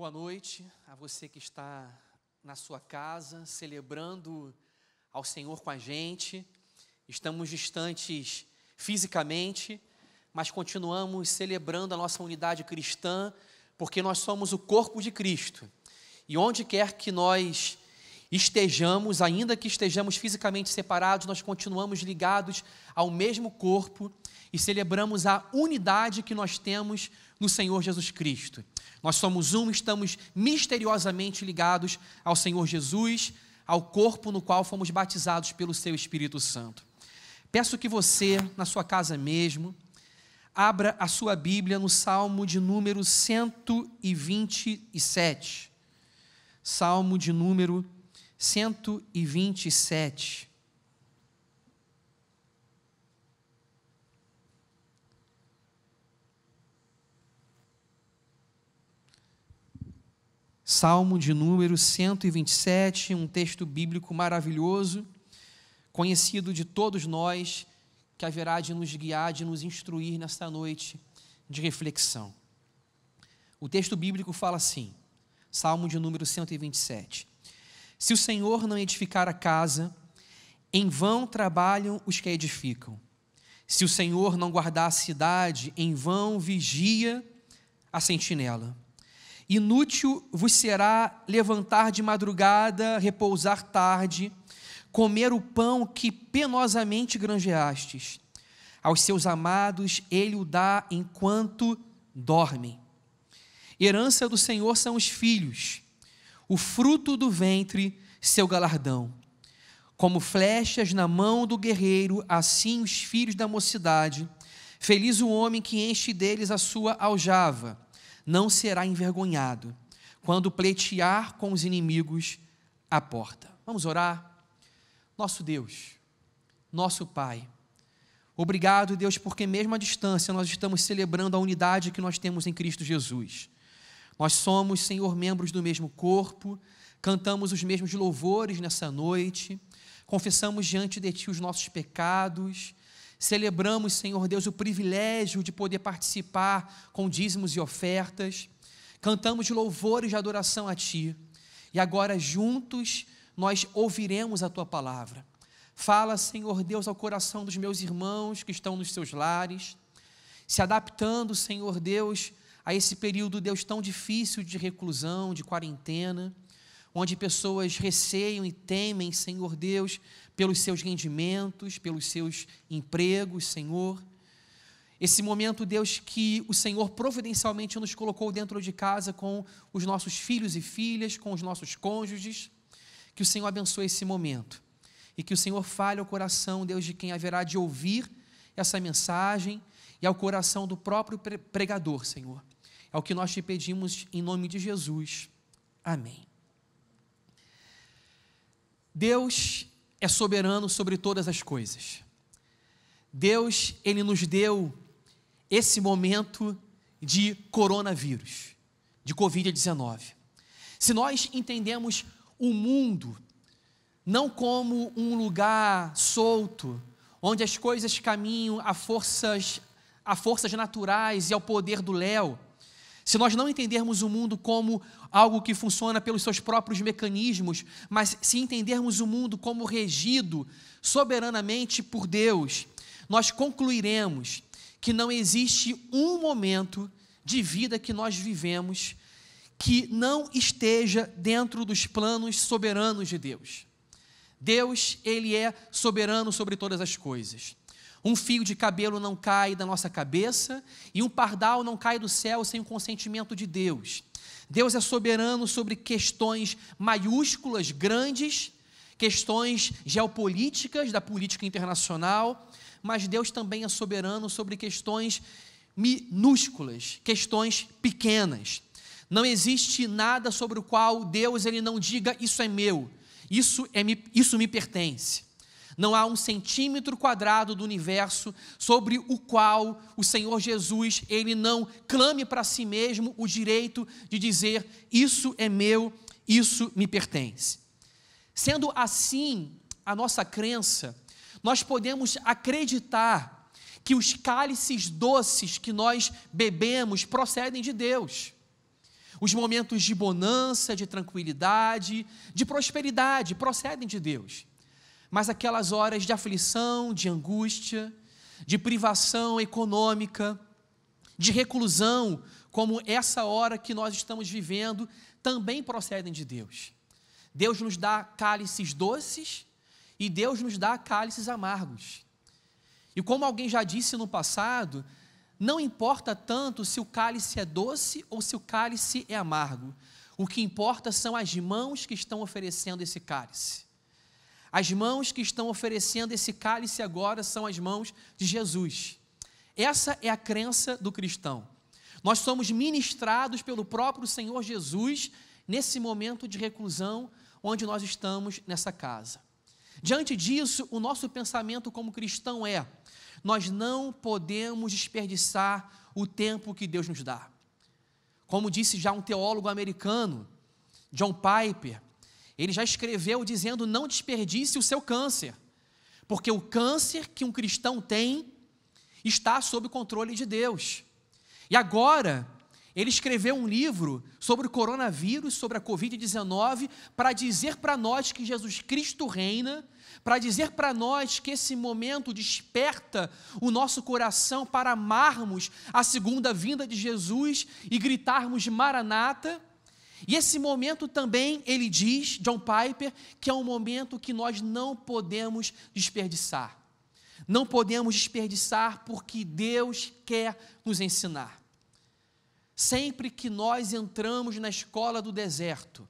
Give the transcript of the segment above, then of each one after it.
Boa noite a você que está na sua casa, celebrando ao Senhor com a gente. Estamos distantes fisicamente, mas continuamos celebrando a nossa unidade cristã, porque nós somos o corpo de Cristo. E onde quer que nós estejamos, ainda que estejamos fisicamente separados, nós continuamos ligados ao mesmo corpo e celebramos a unidade que nós temos no Senhor Jesus Cristo. Nós somos um, estamos misteriosamente ligados ao Senhor Jesus, ao corpo no qual fomos batizados pelo seu Espírito Santo. Peço que você, na sua casa mesmo, abra a sua Bíblia no Salmo de número 127. Salmo de número 127. Salmo de número 127, um texto bíblico maravilhoso, conhecido de todos nós, que haverá de nos guiar, de nos instruir nesta noite de reflexão. O texto bíblico fala assim, Salmo de número 127. Se o Senhor não edificar a casa, em vão trabalham os que a edificam. Se o Senhor não guardar a cidade, em vão vigia a sentinela. Inútil vos será levantar de madrugada, repousar tarde, comer o pão que penosamente granjeastes. Aos seus amados ele o dá enquanto dormem. Herança do Senhor são os filhos, o fruto do ventre, seu galardão. Como flechas na mão do guerreiro, assim os filhos da mocidade. Feliz o homem que enche deles a sua aljava. Não será envergonhado quando pleitear com os inimigos à porta. Vamos orar? Nosso Deus, nosso Pai, obrigado, Deus, porque mesmo à distância nós estamos celebrando a unidade que nós temos em Cristo Jesus. Nós somos, Senhor, membros do mesmo corpo, cantamos os mesmos louvores nessa noite, confessamos diante de Ti os nossos pecados, celebramos, Senhor Deus, o privilégio de poder participar com dízimos e ofertas, cantamos louvores de adoração a Ti, e agora juntos nós ouviremos a Tua palavra. Fala, Senhor Deus, ao coração dos meus irmãos que estão nos seus lares, se adaptando, Senhor Deus, a esse período, Deus, tão difícil de reclusão, de quarentena, onde pessoas receiam e temem, Senhor Deus, pelos seus rendimentos, pelos seus empregos, Senhor. Esse momento, Deus, que o Senhor providencialmente nos colocou dentro de casa com os nossos filhos e filhas, com os nossos cônjuges, que o Senhor abençoe esse momento e que o Senhor fale ao coração, Deus, de quem haverá de ouvir essa mensagem e ao coração do próprio pregador, Senhor. É o que nós te pedimos em nome de Jesus. Amém. Deus é soberano sobre todas as coisas. Deus, Ele nos deu esse momento de coronavírus, de Covid-19. Se nós entendemos o mundo não como um lugar solto, onde as coisas caminham a forças naturais e ao poder do léu, se nós não entendermos o mundo como algo que funciona pelos seus próprios mecanismos, mas se entendermos o mundo como regido soberanamente por Deus, nós concluiremos que não existe um momento de vida que nós vivemos que não esteja dentro dos planos soberanos de Deus. Deus, Ele é soberano sobre todas as coisas. Um fio de cabelo não cai da nossa cabeça e um pardal não cai do céu sem o consentimento de Deus. Deus é soberano sobre questões maiúsculas, grandes, questões geopolíticas, da política internacional, mas Deus também é soberano sobre questões minúsculas, questões pequenas. Não existe nada sobre o qual Deus ele não diga, isso é meu, isso me pertence. Não há 1 centímetro quadrado do universo sobre o qual o Senhor Jesus, Ele não clame para si mesmo o direito de dizer, isso é meu, isso me pertence. Sendo assim a nossa crença, nós podemos acreditar que os cálices doces que nós bebemos procedem de Deus. Os momentos de bonança, de tranquilidade, de prosperidade procedem de Deus. Mas aquelas horas de aflição, de angústia, de privação econômica, de reclusão, como essa hora que nós estamos vivendo, também procedem de Deus. Deus nos dá cálices doces e Deus nos dá cálices amargos. E como alguém já disse no passado, não importa tanto se o cálice é doce ou se o cálice é amargo. O que importa são as mãos que estão oferecendo esse cálice. As mãos que estão oferecendo esse cálice agora são as mãos de Jesus. Essa é a crença do cristão. Nós somos ministrados pelo próprio Senhor Jesus nesse momento de reclusão onde nós estamos nessa casa. Diante disso, o nosso pensamento como cristão é: nós não podemos desperdiçar o tempo que Deus nos dá. Como disse já um teólogo americano, John Piper, ele já escreveu dizendo: não desperdice o seu câncer, porque o câncer que um cristão tem está sob o controle de Deus. E agora, ele escreveu um livro sobre o coronavírus, sobre a Covid-19, para dizer para nós que Jesus Cristo reina, para dizer para nós que esse momento desperta o nosso coração para amarmos a segunda vinda de Jesus e gritarmos Maranata. E esse momento também, ele diz, John Piper, que é um momento que nós não podemos desperdiçar. Não podemos desperdiçar porque Deus quer nos ensinar. Sempre que nós entramos na escola do deserto,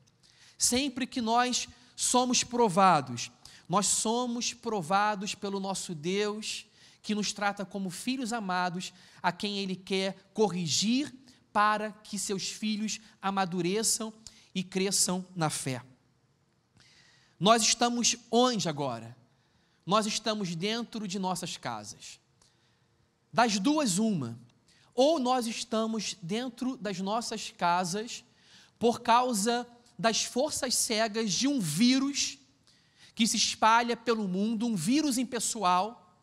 sempre que nós somos provados pelo nosso Deus, que nos trata como filhos amados, a quem Ele quer corrigir para que seus filhos amadureçam e cresçam na fé. Nós estamos onde agora? Nós estamos dentro de nossas casas. Das duas, uma. Ou nós estamos dentro das nossas casas por causa das forças cegas de um vírus que se espalha pelo mundo, um vírus impessoal,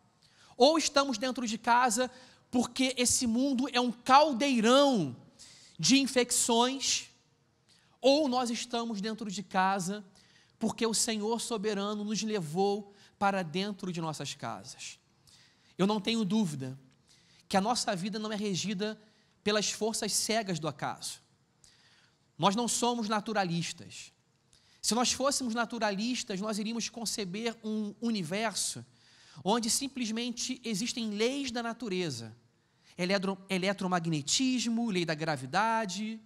ou estamos dentro de casa porque esse mundo é um caldeirão de infecções, ou nós estamos dentro de casa porque o Senhor soberano nos levou para dentro de nossas casas. Eu não tenho dúvida que a nossa vida não é regida pelas forças cegas do acaso. Nós não somos naturalistas. Se nós fôssemos naturalistas, nós iríamos conceber um universo onde simplesmente existem leis da natureza. Eletromagnetismo, lei da gravidade,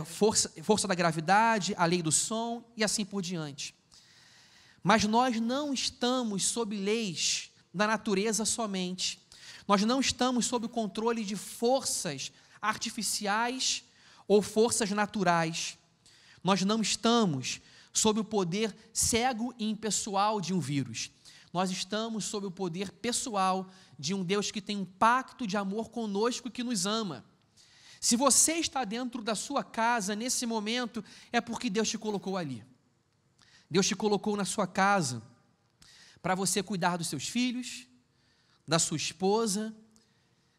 força da gravidade, a lei do som e assim por diante. Mas nós não estamos sob leis da natureza somente. Nós não estamos sob o controle de forças artificiais ou forças naturais. Nós não estamos sob o poder cego e impessoal de um vírus. Nós estamos sob o poder pessoal de um Deus que tem um pacto de amor conosco, que nos ama. Se você está dentro da sua casa nesse momento, é porque Deus te colocou ali. Deus te colocou na sua casa para você cuidar dos seus filhos, da sua esposa.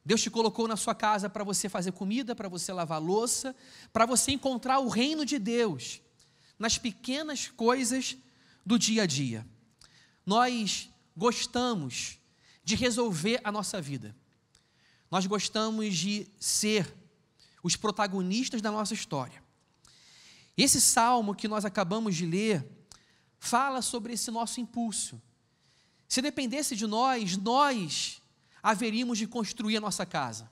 Deus te colocou na sua casa para você fazer comida, para você lavar louça, para você encontrar o reino de Deus nas pequenas coisas do dia a dia. Nós gostamos de resolver a nossa vida. Nós gostamos de ser os protagonistas da nossa história. Esse salmo que nós acabamos de ler fala sobre esse nosso impulso. Se dependesse de nós haveríamos de construir a nossa casa.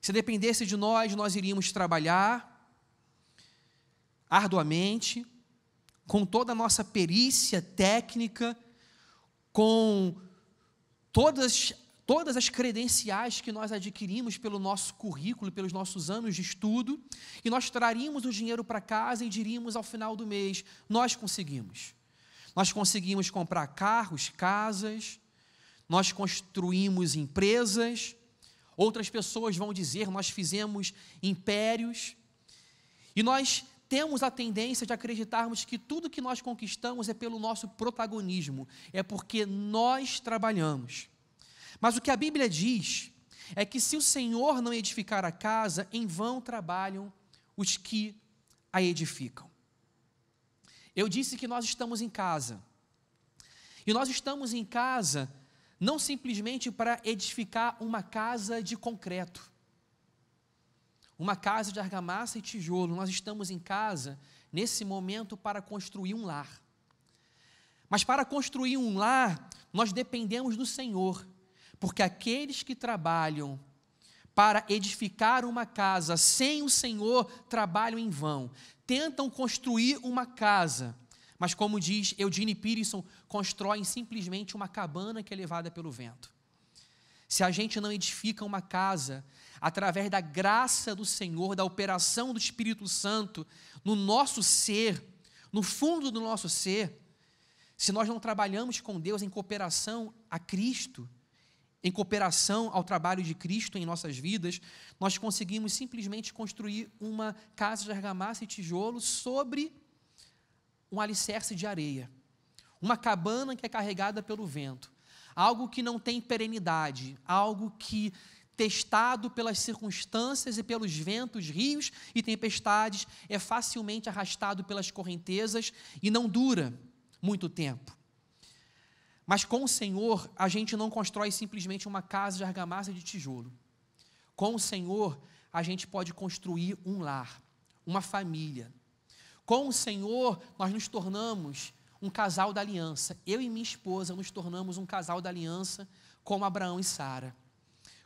Se dependesse de nós iríamos trabalhar arduamente, com toda a nossa perícia técnica, com todas as credenciais que nós adquirimos pelo nosso currículo, pelos nossos anos de estudo, e nós traríamos o dinheiro para casa e diríamos ao final do mês: nós conseguimos. Nós conseguimos comprar carros, casas, nós construímos empresas, outras pessoas vão dizer: nós fizemos impérios, e nós temos a tendência de acreditarmos que tudo que nós conquistamos é pelo nosso protagonismo, é porque nós trabalhamos. Mas o que a Bíblia diz é que se o Senhor não edificar a casa, em vão trabalham os que a edificam. Eu disse que nós estamos em casa. E nós estamos em casa não simplesmente para edificar uma casa de concreto, uma casa de argamassa e tijolo. Nós estamos em casa, nesse momento, para construir um lar. Mas para construir um lar, nós dependemos do Senhor, porque aqueles que trabalham para edificar uma casa sem o Senhor trabalham em vão. Tentam construir uma casa, mas como diz Eugene Peterson, constroem simplesmente uma cabana que é levada pelo vento. Se a gente não edifica uma casa através da graça do Senhor, da operação do Espírito Santo no nosso ser, no fundo do nosso ser, se nós não trabalhamos com Deus em cooperação a Cristo, em cooperação ao trabalho de Cristo em nossas vidas, nós conseguimos simplesmente construir uma casa de argamassa e tijolo sobre um alicerce de areia, uma cabana que é carregada pelo vento, algo que não tem perenidade, algo que, testado pelas circunstâncias e pelos ventos, rios e tempestades, é facilmente arrastado pelas correntezas e não dura muito tempo. Mas com o Senhor, a gente não constrói simplesmente uma casa de argamassa e de tijolo. Com o Senhor, a gente pode construir um lar, uma família. Com o Senhor, nós nos tornamos um casal da aliança. Eu e minha esposa nos tornamos um casal da aliança, como Abraão e Sara.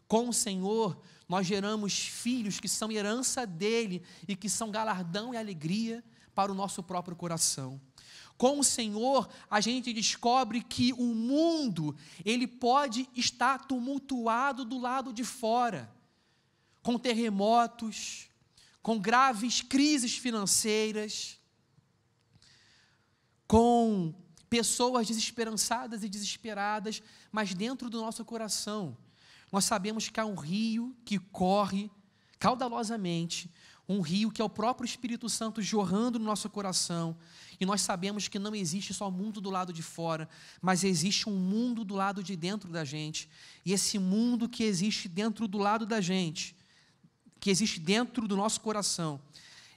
Com o Senhor, nós geramos filhos que são herança dele e que são galardão e alegria para o nosso próprio coração. Com o Senhor, a gente descobre que o mundo, ele pode estar tumultuado do lado de fora, com terremotos, com graves crises financeiras, com pessoas desesperançadas e desesperadas, mas dentro do nosso coração, nós sabemos que há um rio que corre caudalosamente, um rio que é o próprio Espírito Santo jorrando no nosso coração, e nós sabemos que não existe só mundo do lado de fora, mas existe um mundo do lado de dentro da gente, e esse mundo que existe dentro do lado da gente, que existe dentro do nosso coração,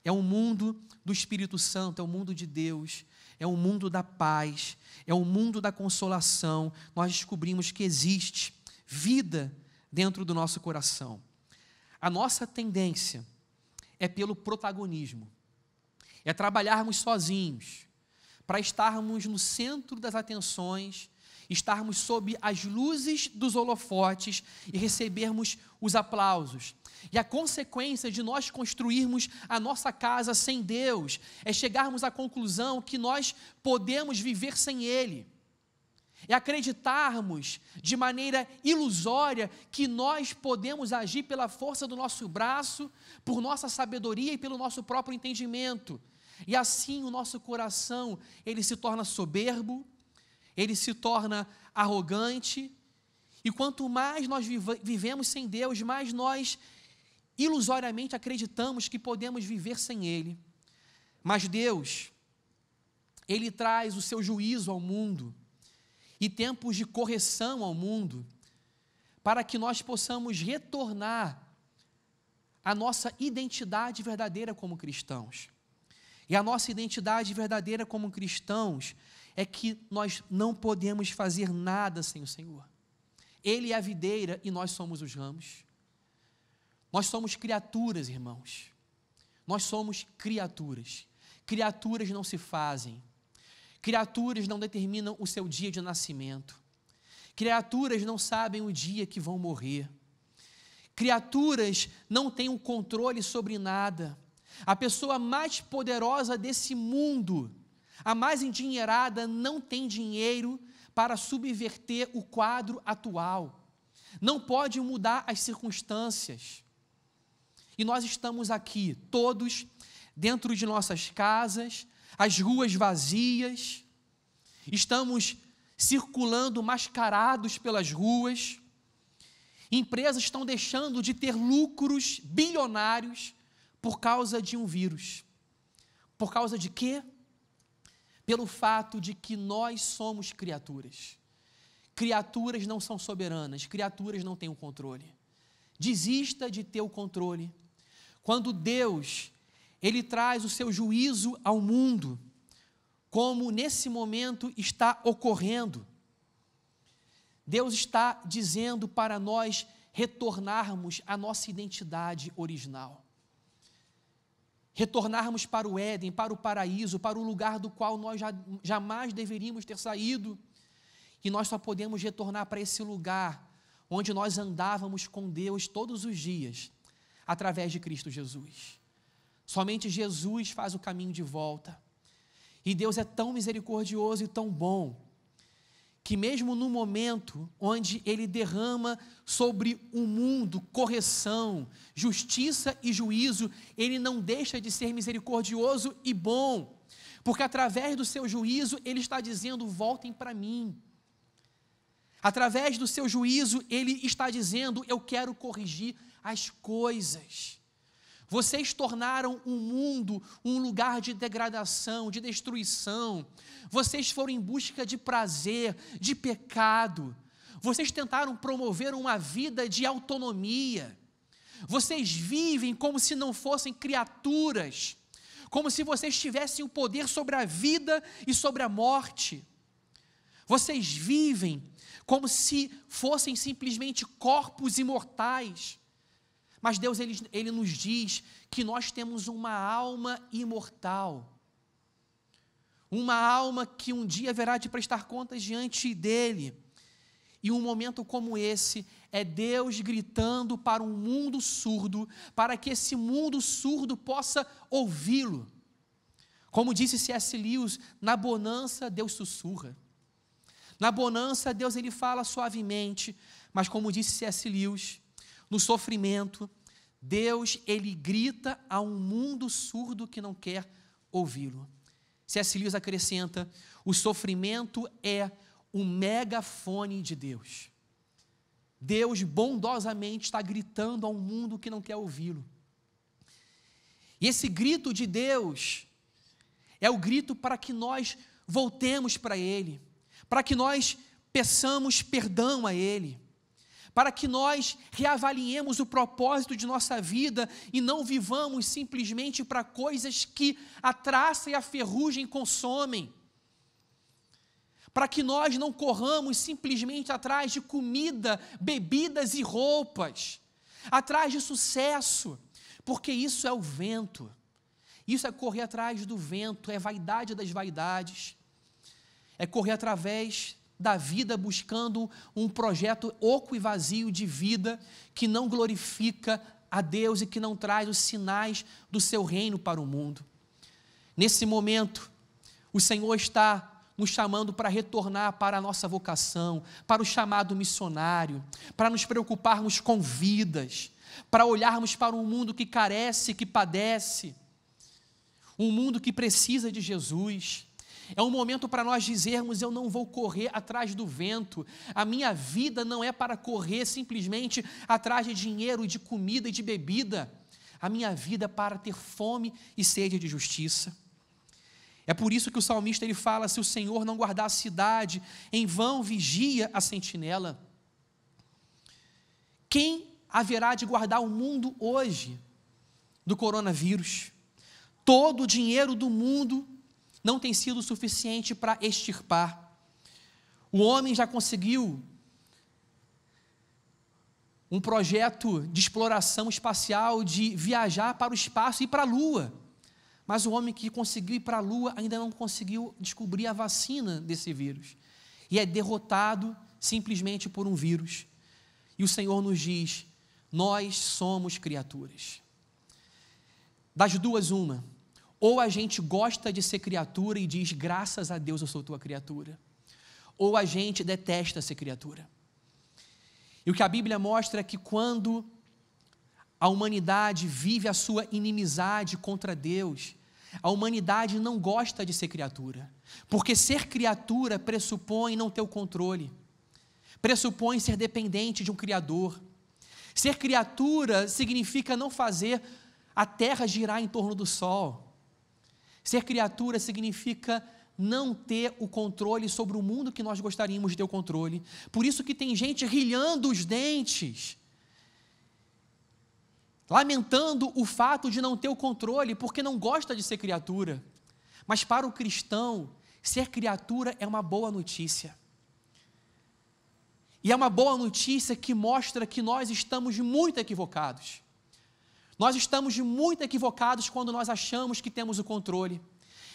é um mundo do Espírito Santo, é o mundo de Deus, é o mundo da paz, é o mundo da consolação. Nós descobrimos que existe vida dentro do nosso coração. A nossa tendência é pelo protagonismo, é trabalharmos sozinhos, para estarmos no centro das atenções, estarmos sob as luzes dos holofotes e recebermos os aplausos. E a consequência de nós construirmos a nossa casa sem Deus é chegarmos à conclusão que nós podemos viver sem Ele. É acreditarmos de maneira ilusória que nós podemos agir pela força do nosso braço, por nossa sabedoria e pelo nosso próprio entendimento. E assim o nosso coração, ele se torna soberbo, ele se torna arrogante, e quanto mais nós vivemos sem Deus, mais nós ilusoriamente acreditamos que podemos viver sem Ele. Mas Deus, Ele traz o seu juízo ao mundo, e tempos de correção ao mundo, para que nós possamos retornar à nossa identidade verdadeira como cristãos. E a nossa identidade verdadeira como cristãos é que nós não podemos fazer nada sem o Senhor. Ele é a videira e nós somos os ramos. Nós somos criaturas, irmãos. Nós somos criaturas. Criaturas não se fazem. Criaturas não determinam o seu dia de nascimento. Criaturas não sabem o dia que vão morrer. Criaturas não têm um controle sobre nada. A pessoa mais poderosa desse mundo, a mais endinheirada, não tem dinheiro para subverter o quadro atual. Não pode mudar as circunstâncias. E nós estamos aqui, todos, dentro de nossas casas, as ruas vazias, estamos circulando mascarados pelas ruas, empresas estão deixando de ter lucros bilionários por causa de um vírus. Por causa de quê? Pelo fato de que nós somos criaturas. Criaturas não são soberanas, criaturas não têm o controle. Desista de ter o controle. Quando Deus, Ele traz o seu juízo ao mundo, como nesse momento está ocorrendo, Deus está dizendo para nós retornarmos à nossa identidade original. Retornarmos para o Éden, para o paraíso, para o lugar do qual nós jamais deveríamos ter saído. E nós só podemos retornar para esse lugar onde nós andávamos com Deus todos os dias, através de Cristo Jesus. Somente Jesus faz o caminho de volta. E Deus é tão misericordioso e tão bom, que mesmo no momento onde Ele derrama sobre o mundo correção, justiça e juízo, Ele não deixa de ser misericordioso e bom, porque através do seu juízo Ele está dizendo: voltem para mim. Através do seu juízo Ele está dizendo: eu quero corrigir as coisas. Vocês tornaram o mundo um lugar de degradação, de destruição. Vocês foram em busca de prazer, de pecado. Vocês tentaram promover uma vida de autonomia. Vocês vivem como se não fossem criaturas, como se vocês tivessem o poder sobre a vida e sobre a morte. Vocês vivem como se fossem simplesmente corpos imortais. Mas Deus, Ele nos diz que nós temos uma alma imortal. Uma alma que um dia haverá de prestar contas diante dEle. E um momento como esse é Deus gritando para um mundo surdo, para que esse mundo surdo possa ouvi-lo. Como disse C.S. Lewis, na bonança Deus sussurra. Na bonança Deus, Ele fala suavemente, mas como disse C.S. Lewis, no sofrimento, Deus, Ele grita a um mundo surdo que não quer ouvi-lo. C.S. Lewis acrescenta: o sofrimento é o megafone de Deus. Deus bondosamente está gritando a um mundo que não quer ouvi-lo. E esse grito de Deus é o grito para que nós voltemos para Ele, para que nós peçamos perdão a Ele, para que nós reavaliemos o propósito de nossa vida e não vivamos simplesmente para coisas que a traça e a ferrugem consomem, para que nós não corramos simplesmente atrás de comida, bebidas e roupas, atrás de sucesso, porque isso é o vento, isso é correr atrás do vento, é vaidade das vaidades, é correr através da vida buscando um projeto oco e vazio de vida que não glorifica a Deus e que não traz os sinais do seu reino para o mundo. Nesse momento, o Senhor está nos chamando para retornar para a nossa vocação, para o chamado missionário, para nos preocuparmos com vidas, para olharmos para um mundo que carece, que padece, um mundo que precisa de Jesus. É um momento para nós dizermos: eu não vou correr atrás do vento, a minha vida não é para correr simplesmente atrás de dinheiro, de comida e de bebida, a minha vida é para ter fome e sede de justiça. É por isso que o salmista ele fala: se o Senhor não guardar a cidade, em vão vigia a sentinela. Quem haverá de guardar o mundo hoje do coronavírus? Todo o dinheiro do mundo não tem sido suficiente para extirpar. O homem já conseguiu um projeto de exploração espacial, de viajar para o espaço e para a Lua. Mas o homem que conseguiu ir para a Lua ainda não conseguiu descobrir a vacina desse vírus. E é derrotado simplesmente por um vírus. E o Senhor nos diz: nós somos criaturas. Das duas, uma. Ou a gente gosta de ser criatura e diz: graças a Deus eu sou tua criatura. Ou a gente detesta ser criatura. E o que a Bíblia mostra é que quando a humanidade vive a sua inimizade contra Deus, a humanidade não gosta de ser criatura. Porque ser criatura pressupõe não ter o controle, pressupõe ser dependente de um Criador. Ser criatura significa não fazer a terra girar em torno do sol. Ser criatura significa não ter o controle sobre o mundo que nós gostaríamos de ter o controle. Por isso que tem gente rilhando os dentes, lamentando o fato de não ter o controle, porque não gosta de ser criatura. Mas para o cristão, ser criatura é uma boa notícia. E é uma boa notícia que mostra que nós estamos muito equivocados. Nós estamos muito equivocados quando nós achamos que temos o controle.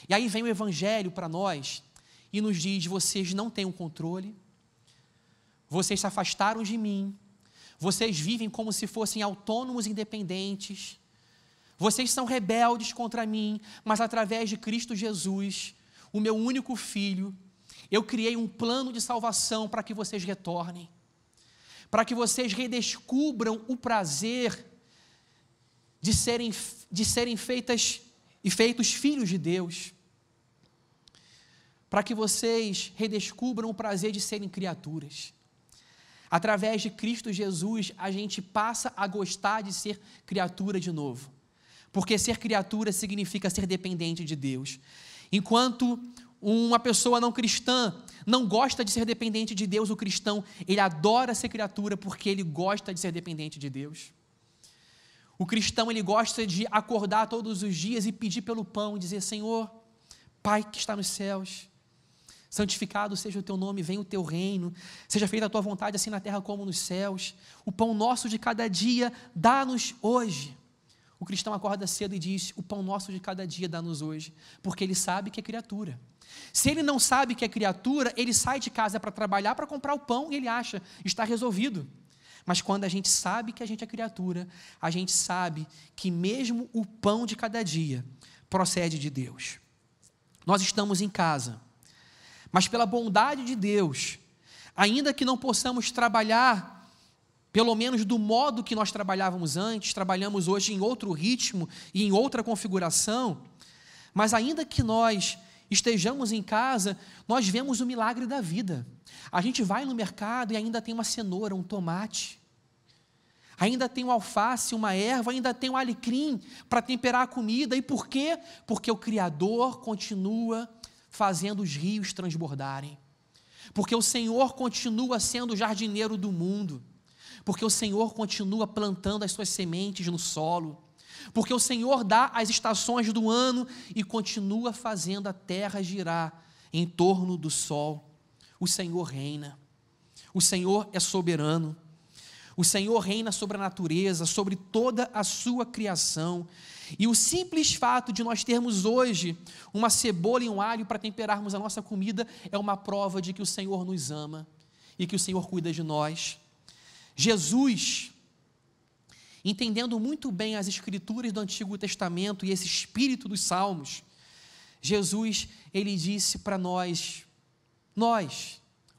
E aí vem o Evangelho para nós e nos diz: vocês não têm o controle, vocês se afastaram de mim, vocês vivem como se fossem autônomos independentes, vocês são rebeldes contra mim, mas através de Cristo Jesus, o meu único Filho, eu criei um plano de salvação para que vocês retornem, para que vocês redescubram o prazer de serem feitos filhos de Deus, para que vocês redescubram o prazer de serem criaturas. Através de Cristo Jesus, a gente passa a gostar de ser criatura de novo, porque ser criatura significa ser dependente de Deus. Enquanto uma pessoa não cristã não gosta de ser dependente de Deus, o cristão, ele adora ser criatura porque ele gosta de ser dependente de Deus. O cristão, ele gosta de acordar todos os dias e pedir pelo pão, e dizer: Senhor, Pai que está nos céus, santificado seja o teu nome, venha o teu reino, seja feita a tua vontade assim na terra como nos céus, o pão nosso de cada dia dá-nos hoje. O cristão acorda cedo e diz: o pão nosso de cada dia dá-nos hoje, porque ele sabe que é criatura. Se ele não sabe que é criatura, ele sai de casa para trabalhar, para comprar o pão, e ele acha, está resolvido. Mas quando a gente sabe que a gente é criatura, a gente sabe que mesmo o pão de cada dia procede de Deus. Nós estamos em casa, mas pela bondade de Deus, ainda que não possamos trabalhar, pelo menos do modo que nós trabalhávamos antes, trabalhamos hoje em outro ritmo e em outra configuração, mas ainda que nós estejamos em casa, nós vemos o milagre da vida. A gente vai no mercado e ainda tem uma cenoura, um tomate, ainda tem um alface, uma erva, ainda tem um alecrim para temperar a comida. E por quê? Porque o Criador continua fazendo os rios transbordarem, porque o Senhor continua sendo o jardineiro do mundo, porque o Senhor continua plantando as suas sementes no solo, porque o Senhor dá as estações do ano e continua fazendo a terra girar em torno do sol. O Senhor reina, o Senhor é soberano, o Senhor reina sobre a natureza, sobre toda a sua criação. E o simples fato de nós termos hoje uma cebola e um alho para temperarmos a nossa comida é uma prova de que o Senhor nos ama e que o Senhor cuida de nós. Jesus, entendendo muito bem as escrituras do Antigo Testamento e esse espírito dos Salmos, Jesus, ele disse para nós,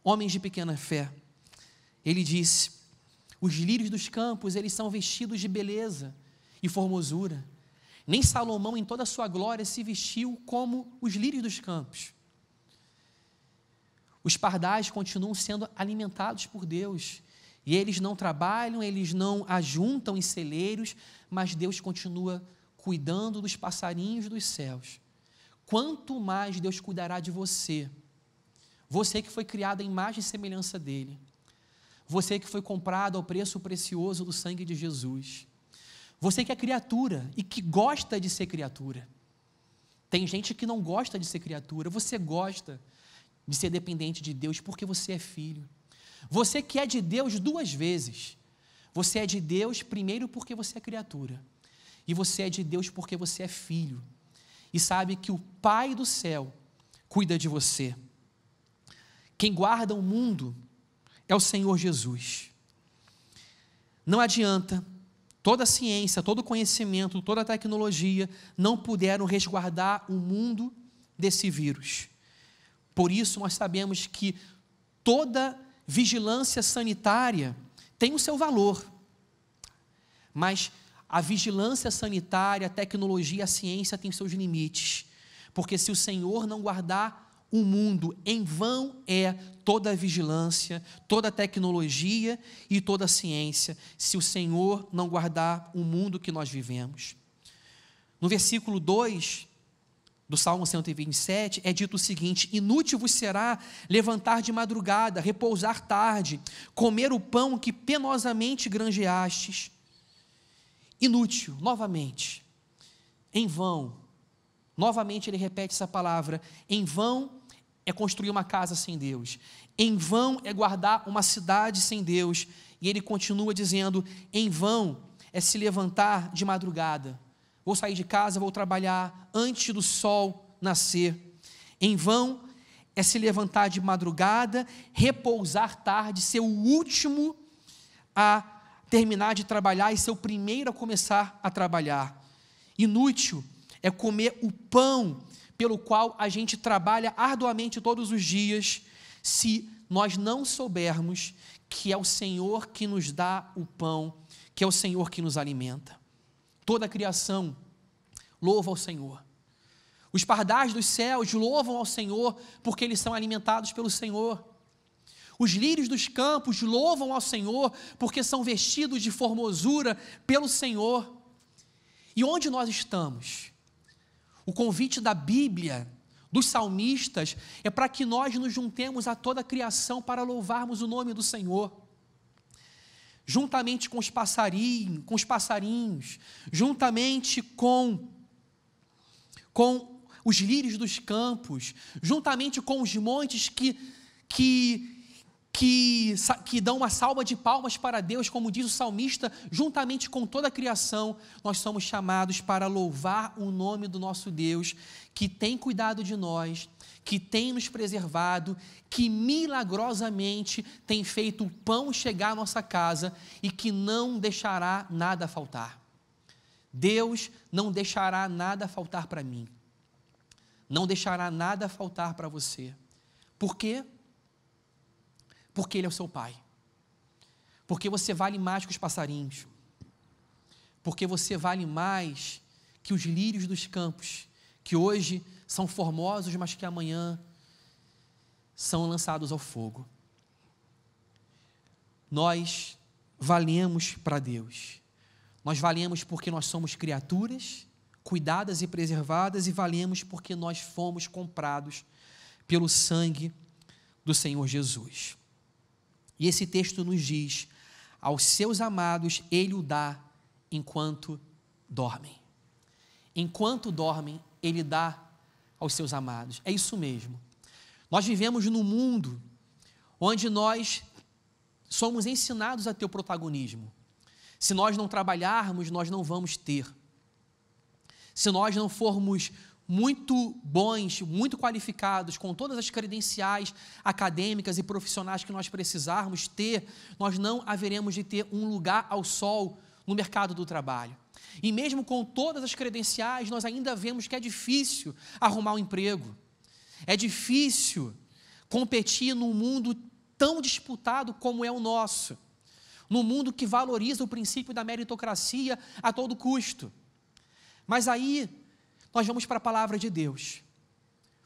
homens de pequena fé, ele disse: os lírios dos campos, eles são vestidos de beleza e formosura. Nem Salomão, em toda a sua glória, se vestiu como os lírios dos campos. Os pardais continuam sendo alimentados por Deus, e eles não trabalham, eles não ajuntam em celeiros, mas Deus continua cuidando dos passarinhos dos céus. Quanto mais Deus cuidará de você, você que foi criado à imagem e semelhança dele, você que foi comprado ao preço precioso do sangue de Jesus, você que é criatura e que gosta de ser criatura. Tem gente que não gosta de ser criatura, você gosta de ser dependente de Deus porque você é filho. Você que é de Deus duas vezes. Você é de Deus primeiro porque você é criatura, e você é de Deus porque você é filho, e sabe que o Pai do céu cuida de você. Quem guarda o mundo é o Senhor Jesus. Não adianta, toda a ciência, todo o conhecimento, toda a tecnologia não puderam resguardar o mundo desse vírus. Por isso nós sabemos que toda vigilância sanitária tem o seu valor, mas a vigilância sanitária, a tecnologia, a ciência tem seus limites, porque se o Senhor não guardar o mundo, em vão é toda a vigilância, toda a tecnologia e toda a ciência, se o Senhor não guardar o mundo que nós vivemos. No versículo 2 do Salmo 127, é dito o seguinte: inútil vos será levantar de madrugada, repousar tarde, comer o pão que penosamente granjeastes. inútil, novamente, em vão. Novamente ele repete essa palavra, em vão é construir uma casa sem Deus, em vão é guardar uma cidade sem Deus, e ele continua dizendo, em vão é se levantar de madrugada, vou sair de casa, vou trabalhar antes do sol nascer, em vão é se levantar de madrugada, repousar tarde, ser o último a terminar de trabalhar e ser o primeiro a começar a trabalhar. Inútil é comer o pão pelo qual a gente trabalha arduamente todos os dias, se nós não soubermos que é o Senhor que nos dá o pão, que é o Senhor que nos alimenta. Toda a criação louva ao Senhor. Os pardais dos céus louvam ao Senhor, porque eles são alimentados pelo Senhor. Os lírios dos campos louvam ao Senhor, porque são vestidos de formosura pelo Senhor. E onde nós estamos? O convite da Bíblia, dos salmistas, é para que nós nos juntemos a toda a criação para louvarmos o nome do Senhor. Juntamente com os passarinhos, juntamente com os lírios dos campos, juntamente com os montes que dão uma salva de palmas para Deus, como diz o salmista, juntamente com toda a criação, nós somos chamados para louvar o nome do nosso Deus, que tem cuidado de nós, que tem nos preservado, que milagrosamente tem feito o pão chegar à nossa casa e que não deixará nada faltar. Deus não deixará nada faltar para mim, não deixará nada faltar para você. Por quê? Porque Ele é o seu Pai, porque você vale mais que os passarinhos, porque você vale mais que os lírios dos campos, que hoje são formosos, mas que amanhã são lançados ao fogo. Nós valemos para Deus, nós valemos porque nós somos criaturas cuidadas e preservadas, e valemos porque nós fomos comprados pelo sangue do Senhor Jesus. E esse texto nos diz, aos seus amados Ele o dá enquanto dormem. Enquanto dormem, Ele dá aos seus amados. É isso mesmo. Nós vivemos num mundo onde nós somos ensinados a ter o protagonismo. Se nós não trabalharmos, nós não vamos ter. Se nós não formos muito bons, muito qualificados, com todas as credenciais acadêmicas e profissionais que nós precisarmos ter, nós não haveremos de ter um lugar ao sol no mercado do trabalho. E mesmo com todas as credenciais, nós ainda vemos que é difícil arrumar um emprego. É difícil competir num mundo tão disputado como é o nosso. Num mundo que valoriza o princípio da meritocracia a todo custo. Mas aí, nós vamos para a palavra de Deus.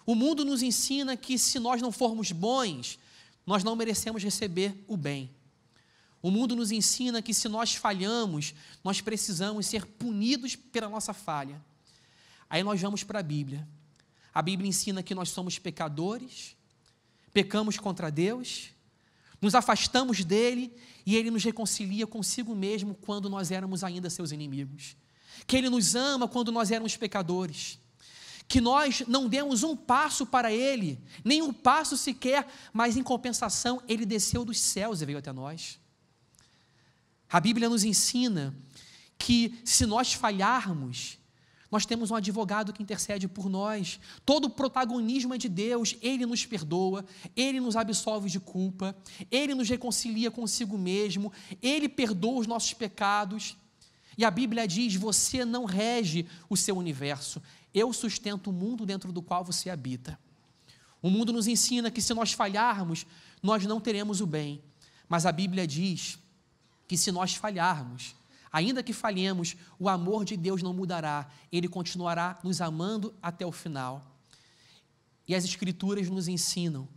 O mundo nos ensina que se nós não formos bons, nós não merecemos receber o bem. O mundo nos ensina que se nós falhamos, nós precisamos ser punidos pela nossa falha. Aí nós vamos para a Bíblia. A Bíblia ensina que nós somos pecadores, pecamos contra Deus, nos afastamos dEle e Ele nos reconcilia consigo mesmo quando nós éramos ainda seus inimigos. Que Ele nos ama quando nós éramos pecadores, que nós não demos um passo para Ele, nem um passo sequer, mas em compensação Ele desceu dos céus e veio até nós. A Bíblia nos ensina que se nós falharmos, nós temos um advogado que intercede por nós, todo o protagonismo é de Deus, Ele nos perdoa, Ele nos absolve de culpa, Ele nos reconcilia consigo mesmo, Ele perdoa os nossos pecados. E a Bíblia diz, você não rege o seu universo, eu sustento o mundo dentro do qual você habita. O mundo nos ensina que se nós falharmos, nós não teremos o bem. Mas a Bíblia diz que se nós falharmos, ainda que falhemos, o amor de Deus não mudará, Ele continuará nos amando até o final. E as Escrituras nos ensinam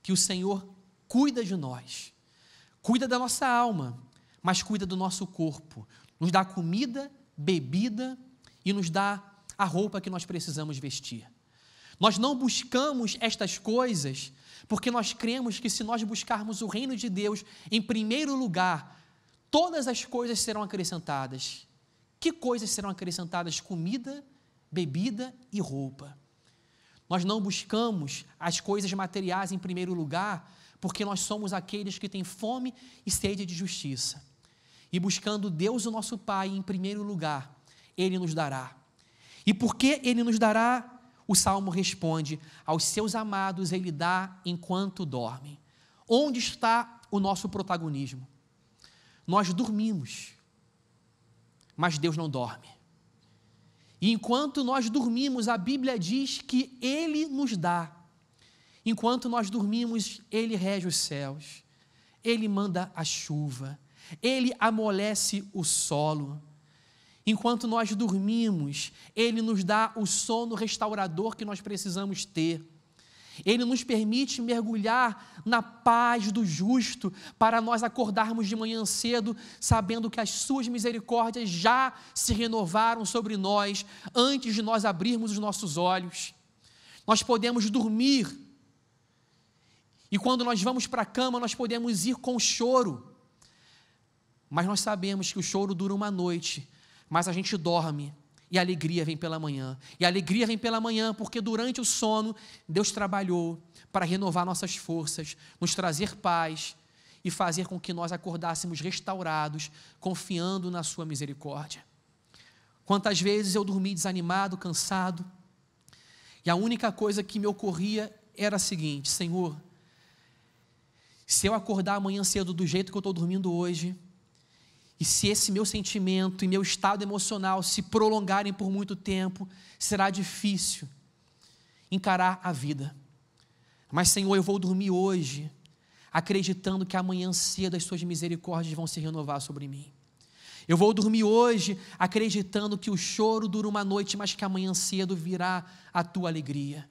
que o Senhor cuida de nós, cuida da nossa alma, mas cuida do nosso corpo, nos dá comida, bebida e nos dá a roupa que nós precisamos vestir. Nós não buscamos estas coisas porque nós cremos que se nós buscarmos o reino de Deus em primeiro lugar, todas as coisas serão acrescentadas. que coisas serão acrescentadas? Comida, bebida e roupa. Nós não buscamos as coisas materiais em primeiro lugar, porque nós somos aqueles que têm fome e sede de justiça. E buscando Deus, o nosso Pai, em primeiro lugar, Ele nos dará. E porque Ele nos dará, o Salmo responde: aos seus amados Ele dá enquanto dormem. Onde está o nosso protagonismo? Nós dormimos, mas Deus não dorme. E enquanto nós dormimos, a Bíblia diz que Ele nos dá. Enquanto nós dormimos, Ele rege os céus, Ele manda a chuva, Ele amolece o solo. Enquanto nós dormimos, Ele nos dá o sono restaurador que nós precisamos ter. Ele nos permite mergulhar na paz do justo, para nós acordarmos de manhã cedo, sabendo que as suas misericórdias já se renovaram sobre nós, antes de nós abrirmos os nossos olhos. Nós podemos dormir, e quando nós vamos para a cama, nós podemos ir com choro, mas nós sabemos que o choro dura uma noite, mas a gente dorme, e a alegria vem pela manhã. E a alegria vem pela manhã porque durante o sono, Deus trabalhou para renovar nossas forças, nos trazer paz e fazer com que nós acordássemos restaurados, confiando na sua misericórdia. Quantas vezes eu dormi desanimado, cansado, e a única coisa que me ocorria era a seguinte: Senhor, se eu acordar amanhã cedo do jeito que eu estou dormindo hoje, e se esse meu sentimento e meu estado emocional se prolongarem por muito tempo, será difícil encarar a vida. Mas, Senhor, eu vou dormir hoje, acreditando que amanhã cedo as suas misericórdias vão se renovar sobre mim. Eu vou dormir hoje, acreditando que o choro dura uma noite, mas que amanhã cedo virá a tua alegria.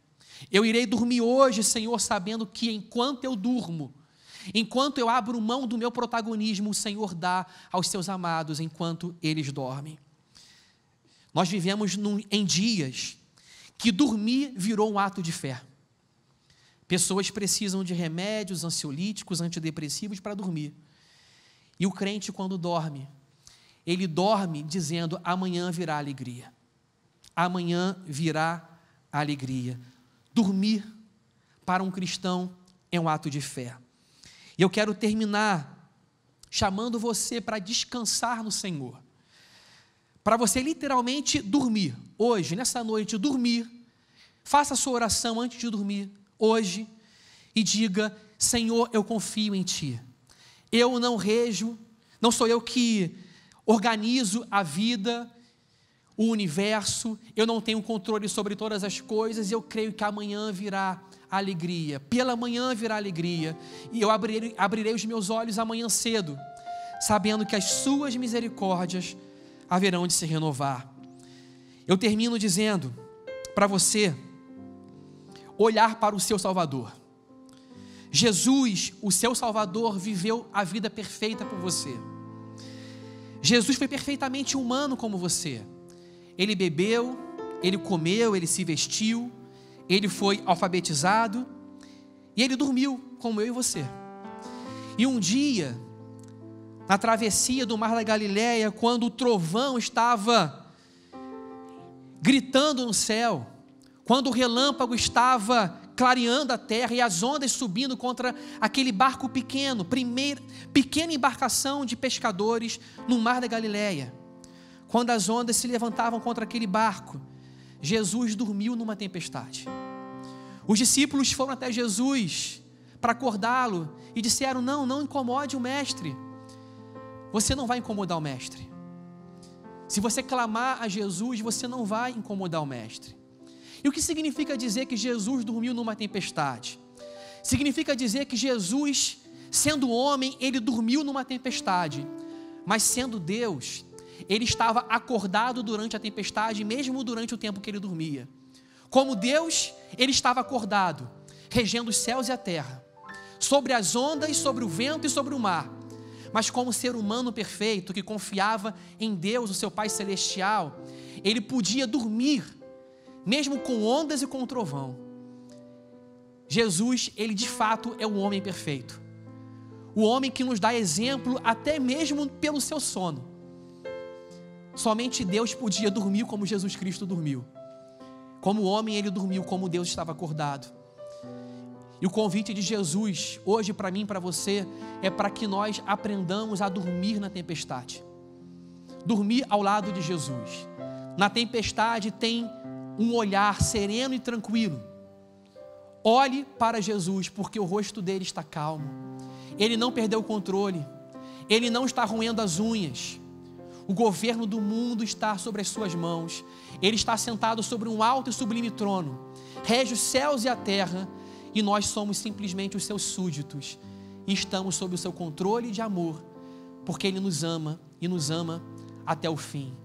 Eu irei dormir hoje, Senhor, sabendo que enquanto eu durmo, enquanto eu abro mão do meu protagonismo, o Senhor dá aos seus amados enquanto eles dormem. Nós vivemos em dias que dormir virou um ato de fé. Pessoas precisam de remédios ansiolíticos, antidepressivos para dormir. E o crente, quando dorme, ele dorme dizendo: amanhã virá alegria. Amanhã virá alegria. Dormir, para um cristão, é um ato de fé. E eu quero terminar chamando você para descansar no Senhor. Para você literalmente dormir. Hoje, nessa noite, dormir. Faça a sua oração antes de dormir, hoje, e diga: Senhor, eu confio em Ti. Eu não rejo, não sou eu que organizo a vida, o universo, eu não tenho controle sobre todas as coisas, e eu creio que amanhã virá alegria, pela manhã virá alegria, e eu abrirei os meus olhos amanhã cedo, sabendo que as suas misericórdias haverão de se renovar. Eu termino dizendo para você olhar para o seu Salvador. Jesus, o seu Salvador, viveu a vida perfeita por você. Jesus foi perfeitamente humano como você. Ele bebeu, ele comeu, ele se vestiu, ele foi alfabetizado e ele dormiu, como eu e você. E um dia, na travessia do Mar da Galileia, quando o trovão estava gritando no céu, quando o relâmpago estava clareando a terra e as ondas subindo contra aquele barco pequeno, pequena embarcação de pescadores no Mar da Galileia, quando as ondas se levantavam contra aquele barco, Jesus dormiu numa tempestade. Os discípulos foram até Jesus para acordá-lo e disseram: não incomode o mestre. Você não vai incomodar o mestre. Se você clamar a Jesus, você não vai incomodar o mestre. E o que significa dizer que Jesus dormiu numa tempestade? Significa dizer que Jesus, sendo homem, ele dormiu numa tempestade, mas sendo Deus, ele estava acordado durante a tempestade, mesmo durante o tempo que ele dormia. Como Deus, ele estava acordado, regendo os céus e a terra, sobre as ondas, sobre o vento e sobre o mar. Mas como ser humano perfeito, que confiava em Deus, o seu Pai Celestial, ele podia dormir, mesmo com ondas e com trovão. Jesus, ele de fato é um homem perfeito. O homem que nos dá exemplo até mesmo pelo seu sono. Somente Deus podia dormir como Jesus Cristo dormiu. Como homem, ele dormiu, como Deus estava acordado. E o convite de Jesus, hoje para mim e para você, é para que nós aprendamos a dormir na tempestade. Dormir ao lado de Jesus. Na tempestade tem um olhar sereno e tranquilo. Olhe para Jesus, porque o rosto dele está calmo. Ele não perdeu o controle. Ele não está roendo as unhas. O governo do mundo está sobre as suas mãos. Ele está sentado sobre um alto e sublime trono. Rege os céus e a terra. E nós somos simplesmente os seus súditos. E estamos sob o seu controle de amor. Porque Ele nos ama e nos ama até o fim.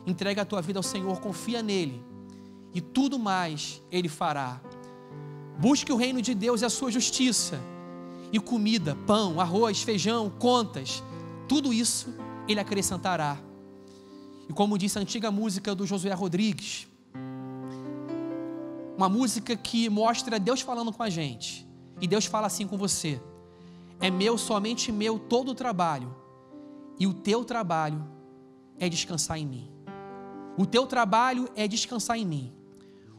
Entrega a tua vida ao Senhor, confia nele. E tudo mais Ele fará. Busque o reino de Deus e a sua justiça. E comida, pão, arroz, feijão, contas. Tudo isso Ele acrescentará. E como disse a antiga música do Josué Rodrigues, uma música que mostra Deus falando com a gente. E Deus fala assim com você: é meu, somente meu, todo o trabalho. E o teu trabalho é descansar em mim. O teu trabalho é descansar em mim.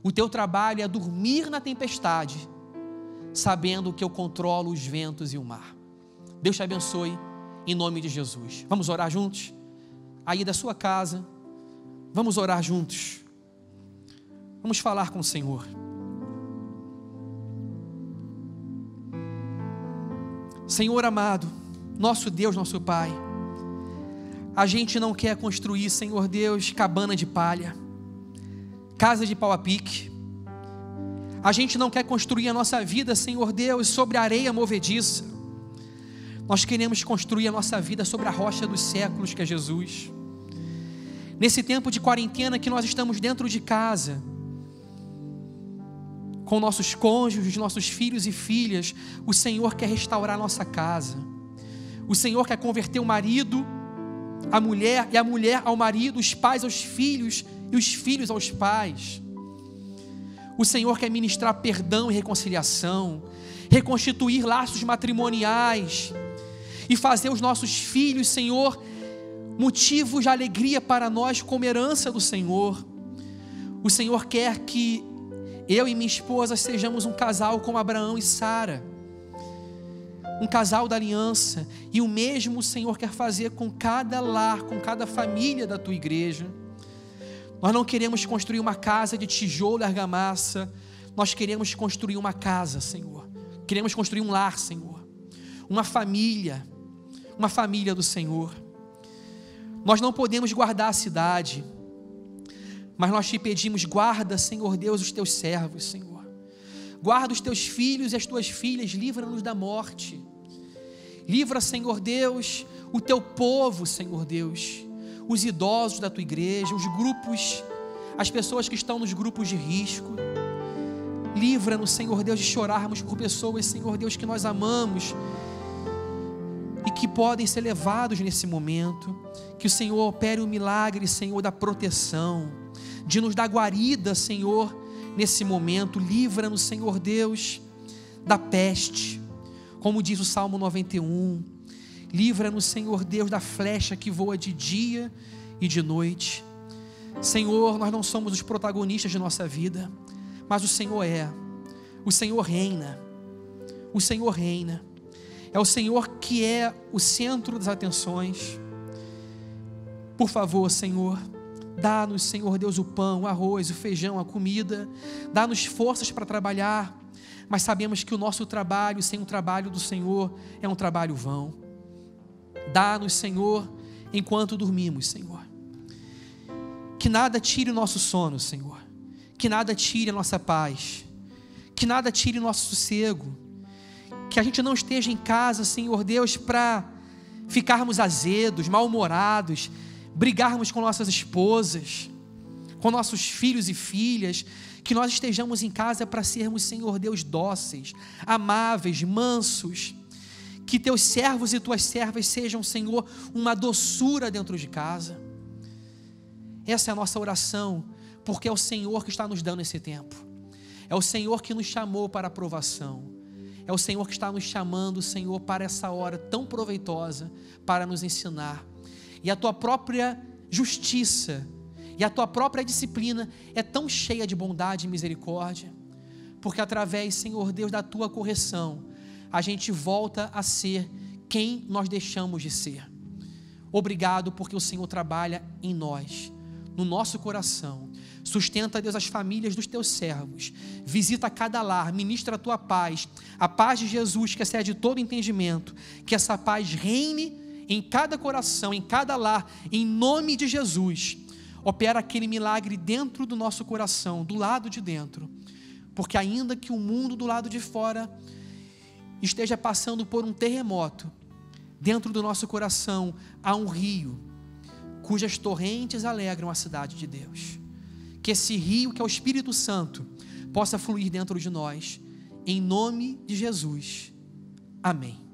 O teu trabalho é dormir na tempestade, sabendo que eu controlo os ventos e o mar. Deus te abençoe, em nome de Jesus. Vamos orar juntos? Aí da sua casa, vamos orar juntos. Vamos falar com o Senhor. Senhor amado, nosso Deus, nosso Pai, a gente não quer construir, Senhor Deus, cabana de palha, casa de pau a pique. A gente não quer construir a nossa vida, Senhor Deus, sobre areia movediça. Nós queremos construir a nossa vida sobre a rocha dos séculos, que é Jesus. Nesse tempo de quarentena que nós estamos dentro de casa, com nossos cônjuges, nossos filhos e filhas, o Senhor quer restaurar a nossa casa. O Senhor quer converter o marido à mulher e a mulher ao marido, os pais aos filhos e os filhos aos pais. O Senhor quer ministrar perdão e reconciliação, reconstituir laços matrimoniais e fazer os nossos filhos, Senhor, motivos de alegria para nós como herança do Senhor. O Senhor quer que eu e minha esposa sejamos um casal como Abraão e Sara, um casal da aliança, e o mesmo o Senhor quer fazer com cada lar, com cada família da tua igreja. Nós não queremos construir uma casa de tijolo e argamassa, nós queremos construir uma casa, Senhor. Queremos construir um lar, Senhor, uma família do Senhor. Nós não podemos guardar a cidade, mas nós te pedimos, guarda, Senhor Deus, os teus servos, Senhor. Guarda os teus filhos e as tuas filhas, livra-nos da morte. Livra, Senhor Deus, o teu povo, Senhor Deus, os idosos da tua igreja, os grupos, as pessoas que estão nos grupos de risco. Livra-nos, Senhor Deus, de chorarmos por pessoas, Senhor Deus, que nós amamos e que podem ser levados nesse momento. Que o Senhor opere o milagre, Senhor, da proteção, de nos dar guarida, Senhor, nesse momento. Livra-nos, Senhor Deus, da peste, como diz o Salmo 91. Livra-nos, Senhor Deus, da flecha que voa de dia e de noite. Senhor, nós não somos os protagonistas de nossa vida, mas o Senhor é. O Senhor reina. O Senhor reina. É o Senhor que é o centro das atenções. Por favor, Senhor, dá-nos, Senhor Deus, o pão, o arroz, o feijão, a comida. Dá-nos forças para trabalhar, mas sabemos que o nosso trabalho, sem o trabalho do Senhor, é um trabalho vão. Dá-nos, Senhor, enquanto dormimos, Senhor. Que nada tire o nosso sono, Senhor. Que nada tire a nossa paz. Que nada tire o nosso sossego. Que a gente não esteja em casa, Senhor Deus, para ficarmos azedos, mal-humorados, brigarmos com nossas esposas, com nossos filhos e filhas. Que nós estejamos em casa para sermos, Senhor Deus, dóceis, amáveis, mansos. Que teus servos e tuas servas sejam, Senhor, uma doçura dentro de casa. Essa é a nossa oração, porque é o Senhor que está nos dando esse tempo. É o Senhor que nos chamou para a aprovação. É o Senhor que está nos chamando, Senhor, para essa hora tão proveitosa, para nos ensinar. E a tua própria justiça e a tua própria disciplina é tão cheia de bondade e misericórdia, porque através, Senhor Deus, da tua correção, a gente volta a ser quem nós deixamos de ser. Obrigado porque o Senhor trabalha em nós, no nosso coração. Sustenta, Deus, as famílias dos teus servos. Visita cada lar, ministra a tua paz, a paz de Jesus que excede todo entendimento. Que essa paz reine em cada coração, em cada lar, em nome de Jesus. Opera aquele milagre dentro do nosso coração, do lado de dentro. Porque ainda que o mundo do lado de fora esteja passando por um terremoto, dentro do nosso coração há um rio, cujas torrentes alegram a cidade de Deus. Que esse rio, que é o Espírito Santo, possa fluir dentro de nós, em nome de Jesus. Amém.